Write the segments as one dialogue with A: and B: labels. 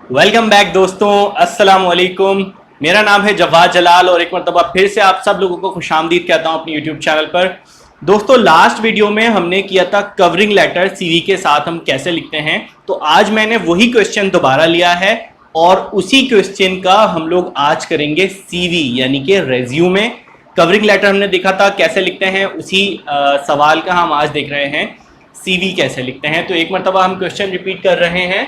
A: Welcome back दोस्तों, अस्सलाम वालेकुम। मेरा नाम है जवाद जलाल और एक मरतबा फिर से आप सब लोगों को खुशामदीद कहता हूं अपने यूट्यूब चैनल पर। दोस्तों, लास्ट वीडियो में हमने किया था कवरिंग लेटर सीवी के साथ हम कैसे लिखते हैं, तो आज मैंने वही क्वेश्चन दोबारा लिया है और उसी क्वेश्चन का हम लोग आज करेंगे सीवी यानी कि रेज्यूमे। कवरिंग लेटर हमने देखा था कैसे लिखते हैं, उसी सवाल का हम आज देख रहे हैं सीवी कैसे लिखते हैं। तो एक मरतबा हम क्वेश्चन रिपीट कर रहे हैं।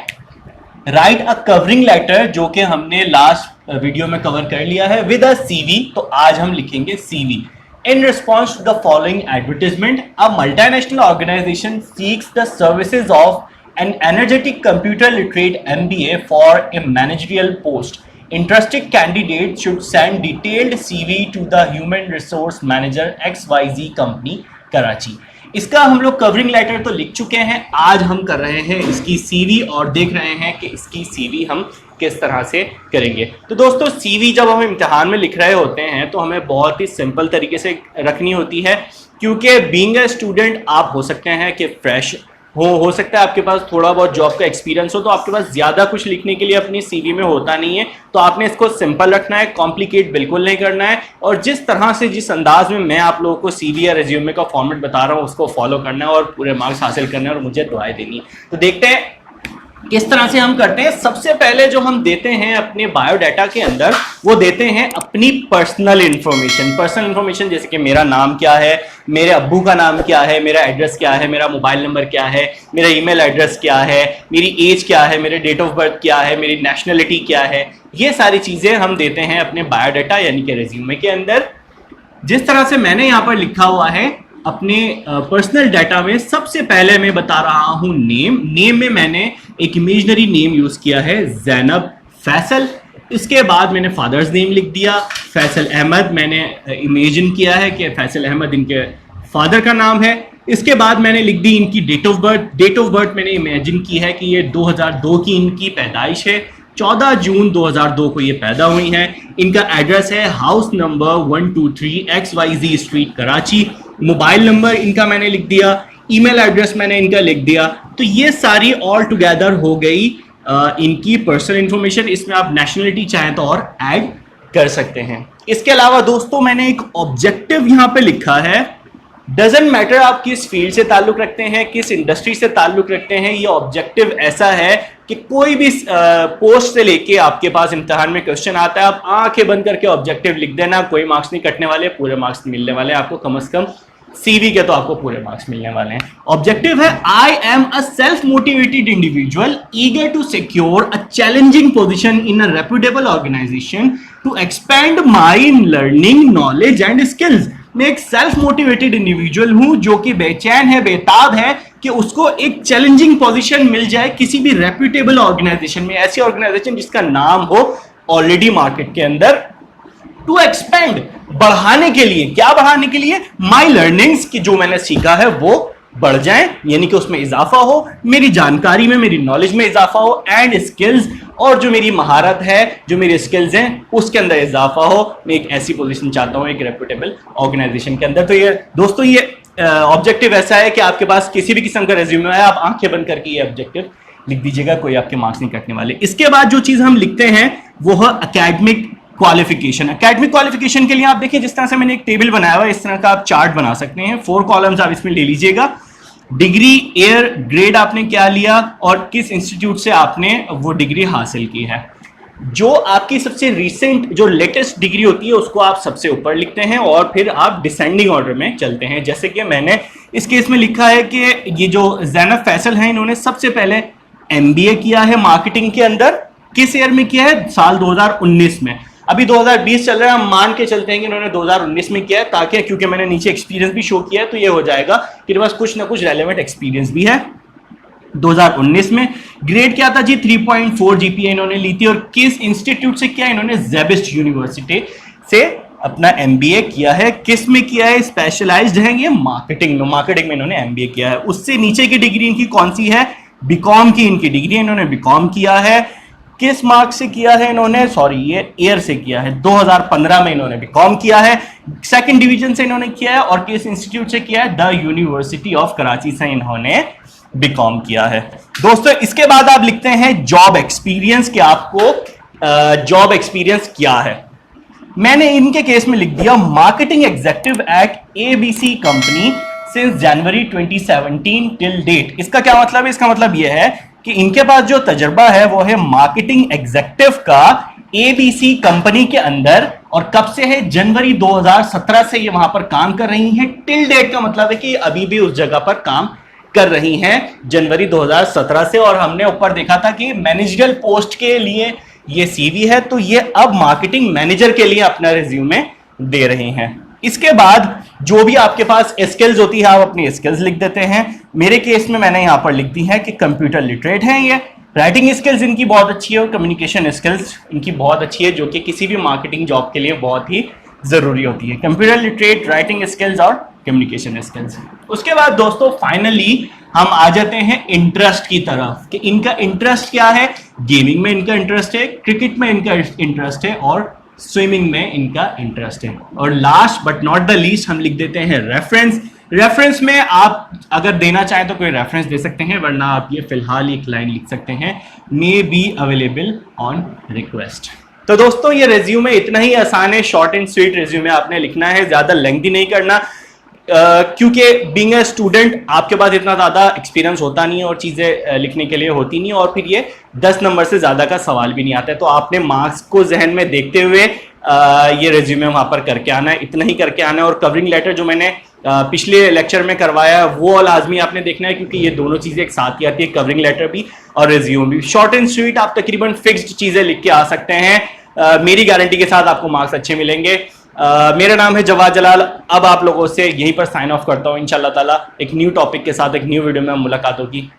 A: राइट अ कवरिंग लेटर, जो कि हमने लास्ट वीडियो में कवर कर लिया है, विद अ सीवी। तो आज हम लिखेंगे CV. In response to the following advertisement, a multinational organisation seeks the services of an energetic computer literate MBA for a managerial post. Interested candidate should send detailed CV to the Human Resource Manager XYZ Company, Karachi. इसका हम लोग covering letter तो लिख चुके हैं, आज हम कर रहे हैं इसकी सीवी और देख रहे हैं कि इसकी सीवी हम किस तरह से करेंगे। तो दोस्तों, सीवी जब हम इम्तिहान में लिख रहे होते हैं तो हमें बहुत ही सिंपल तरीके से रखनी होती है, क्योंकि बीइंग अ स्टूडेंट आप हो सकते हैं कि फ्रेश हो सकता है आपके पास थोड़ा बहुत जॉब का एक्सपीरियंस हो, तो आपके पास ज़्यादा कुछ लिखने के लिए अपनी सीवी में होता नहीं है। तो आपने इसको सिंपल रखना है, कॉम्प्लिकेट बिल्कुल नहीं करना है, और जिस तरह से जिस अंदाज में मैं आप लोगों को सीवी या रेज्यूमे का फॉर्मेट बता रहा हूँ उसको फॉलो करना है और पूरे मार्क्स हासिल करने हैं और मुझे दुआएं देनी है। तो देखते हैं किस तरह से हम करते हैं। सबसे पहले जो हम देते हैं अपने बायोडाटा के अंदर, वो देते हैं अपनी पर्सनल इंफॉर्मेशन जैसे कि मेरा नाम क्या है, मेरे अब्बू का नाम क्या है, मेरा एड्रेस क्या है, मेरा मोबाइल नंबर क्या है, मेरा ईमेल एड्रेस क्या है, मेरी एज क्या है, मेरे डेट ऑफ बर्थ क्या है, मेरी नेशनलिटी क्या है। ये सारी चीजें हम देते हैं अपने बायोडाटा यानी कि रेज्यूमे के अंदर। जिस तरह से मैंने यहाँ पर लिखा हुआ है अपने पर्सनल डाटा में, सबसे पहले मैं बता रहा हूं नेम में मैंने एक इमेजिनरी नेम यूज किया है, ज़ैनब फैसल। इसके बाद मैंने फादर्स नेम लिख दिया, फैसल अहमद। मैंने इमेजिन किया है कि फैसल अहमद इनके फादर का नाम है। इसके बाद मैंने लिख दी इनकी डेट ऑफ बर्थ मैंने इमेजिन की है कि ये 2002 की इनकी पैदाइश है, 14 जून 2002 को ये पैदा हुई हैं। इनका एड्रेस है house number 123 XYZ street Karachi. Mobile number इनका मैंने लिख दिया, ईमेल एड्रेस मैंने इनका लिख दिया। तो ये सारी ऑल टुगेदर हो गई इनकी पर्सनल इंफॉर्मेशन। इसमें आप नेशनलिटी चाहें तो और ऐड कर सकते हैं। इसके अलावा दोस्तों, मैंने एक ऑब्जेक्टिव यहाँ पे लिखा है। डजेंट मैटर आप किस फील्ड से ताल्लुक रखते हैं, किस इंडस्ट्री से ताल्लुक रखते हैं, ये ऑब्जेक्टिव ऐसा है कि कोई भी पोस्ट से लेके आपके पास इम्तिहान में क्वेश्चन आता है, आप आंखें बंद करके ऑब्जेक्टिव लिख देना। कोई मार्क्स नहीं कटने वाले, पूरे मार्क्स मिलने वाले आपको, कम से कम सीवी के तो आपको पूरे मार्क्स मिलने वाले हैं। ऑब्जेक्टिव है, I am a self motivated individual eager to secure a challenging position in a reputable organisation to expand my learning knowledge and skills. मैं एक सेल्फ मोटिवेटेड इंडिविजुअल हूं जो कि बेचैन है, बेताब है कि उसको एक चैलेंजिंग पोजीशन मिल जाए किसी भी रेप्यूटेबल ऑर्गेनाइजेशन में, ऐसी ऑर्गेनाइजेशन जिसका नाम हो ऑलरेडी मार्केट के अंदर, टू एक्सपेंड, बढ़ाने के लिए। क्या बढ़ाने के लिए? माई लर्निंग्स की जो मैंने सीखा है वो बढ़ जाए, यानी कि उसमें इजाफा हो, मेरी जानकारी में, मेरी नॉलेज में इजाफा हो, एंड स्किल्स, और जो मेरी महारत है, जो मेरी स्किल्स हैं, उसके अंदर इजाफा हो। मैं एक ऐसी पोजीशन चाहता हूं एक रेप्यूटेबल ऑर्गेनाइजेशन के अंदर। तो ये दोस्तों, ये ऑब्जेक्टिव ऐसा है कि आपके पास किसी भी किस्म का रेज्यूमे है, आप आंखें बंद करके ये ऑब्जेक्टिव लिख दीजिएगा, कोई आपके मार्क्स नहीं कटने वाले। इसके बाद जो चीज हम लिखते हैं वो है एकेडमिक क्वालिफिकेशन। एकेडमिक क्वालिफिकेशन के लिए आप देखिए, जिस तरह से मैंने एक टेबल बनाया हुआ है, इस तरह का आप चार्ट बना सकते हैं। 4 कॉलम्स आप इसमें ले लीजिएगा। डिग्री, ईयर, ग्रेड आपने क्या लिया और किस इंस्टीट्यूट से आपने वो डिग्री हासिल की है। जो आपकी सबसे रिसेंट, जो लेटेस्ट डिग्री होती है, उसको आप सबसे ऊपर लिखते हैं और फिर आप डिसेंडिंग ऑर्डर में चलते हैं। जैसे कि मैंने इस केस में लिखा है कि ये जो ज़ैनब फैसल हैं, इन्होंने सबसे पहले MBA किया है मार्केटिंग के अंदर। किस ईयर में किया है? साल 2019 में। अभी 2020 चल रहा है, हम मान के चलते हैं कि इन्होंने 2019 में किया है, ताकि, क्योंकि मैंने नीचे एक्सपीरियंस भी शो किया है, तो ये हो जाएगा कि इनके पास कुछ ना कुछ रेलेवेंट एक्सपीरियंस भी है। 2019 में ग्रेड क्या था जी? 3.4 GPA इन्होंने ली थी। और किस इंस्टीट्यूट से किया? इन्होंने ज़ेबिस्ट यूनिवर्सिटी से अपना MBA किया है। किस में किया है? स्पेशलाइज्ड है ये मार्केटिंग में इन्होंने MBA किया है। उससे नीचे की डिग्री इनकी कौन सी है? बीकॉम की इनकी डिग्री, इन्होंने बीकॉम किया है। किस मार्क से किया है इन्होंने? सॉरी, ये ईयर से किया है। 2015 में इन्होंने बीकॉम किया है, सेकंड डिवीजन से इन्होंने किया है। और किस इंस्टीट्यूट से किया है? द यूनिवर्सिटी ऑफ कराची से इन्होंने बीकॉम किया है। दोस्तों इसके बाद आप लिखते हैं जॉब एक्सपीरियंस, कि आपको जॉब एक्सपीरियंस क्या है। मैंने इनके केस में लिख दिया marketing executive at ABC company since January 2017 till date. इसका क्या मतलब है? इसका मतलब यह है कि इनके पास जो तजर्बा है वो है मार्केटिंग एग्जीक्यूटिव का एबीसी कंपनी के अंदर, और कब से है? जनवरी 2017 से ये वहां पर काम कर रही हैं। टिल डेट का मतलब है कि अभी भी उस जगह पर काम कर रही हैं जनवरी 2017 से। और हमने ऊपर देखा था कि मैनेजरियल पोस्ट के लिए ये सीवी है, तो ये अब मार्केटिंग मैनेजर के लिए अपना रिज्यूमे दे रहे हैं। इसके बाद जो भी आपके पास स्किल्स होती है आप अपनी स्किल्स लिख देते हैं। मेरे केस में मैंने यहां पर लिख दी है कि कंप्यूटर लिटरेट हैं ये, राइटिंग स्किल्स इनकी बहुत अच्छी है और कम्युनिकेशन स्किल्स इनकी बहुत अच्छी है, जो कि किसी भी मार्केटिंग जॉब के लिए बहुत ही जरूरी होती है। कंप्यूटर लिटरेट, राइटिंग स्किल्स और कम्युनिकेशन स्किल्स। उसके बाद दोस्तों फाइनली हम आ जाते हैं इंटरेस्ट की तरफ, कि इनका इंटरेस्ट क्या है। गेमिंग में इनका इंटरेस्ट है, क्रिकेट में इनका इंटरेस्ट है और स्विमिंग में इनका इंटरेस्ट है। और last but not the least हम लिख देते हैं रेफरेंस। रेफरेंस में आप अगर देना चाहें तो कोई रेफरेंस दे सकते हैं, वरना आप ये फिलहाल एक लाइन लिख सकते हैं, may be available on request. तो दोस्तों ये रेज्यूमे इतना ही आसान है, शॉर्ट एंड स्वीट रेज्यूमे आपने लिखना है, ज्यादा लेंथी नहीं करना, क्योंकि बीइंग ए स्टूडेंट आपके पास इतना ज़्यादा एक्सपीरियंस होता नहीं है और चीज़ें लिखने के लिए होती नहीं, और फिर ये 10 नंबर से ज़्यादा का सवाल भी नहीं आता है। तो आपने मार्क्स को जहन में देखते हुए ये रेज्यूमे वहाँ पर करके आना है, इतना ही करके आना है। और कवरिंग लेटर जो मैंने पिछले लेक्चर में करवाया वो लाजमी आपने देखना है, क्योंकि ये दोनों चीज़ें एक साथ ही आती है, कवरिंग लेटर भी और रेज्यूम भी। शॉर्ट एंड स्वीट आप तकरीबन फिक्स्ड चीज़ें लिख के आ सकते हैं, मेरी गारंटी के साथ आपको मार्क्स अच्छे मिलेंगे। मेरा नाम है जवाद जलाल। अब आप लोगों से यहीं पर साइन ऑफ करता हूँ। इंशाल्लाह ताला एक न्यू टॉपिक के साथ एक न्यू वीडियो में मुलाकात होगी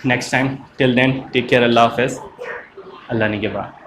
A: next time. Till then take care, अल्लाह हाफिज़, अल्लाह निगहबान।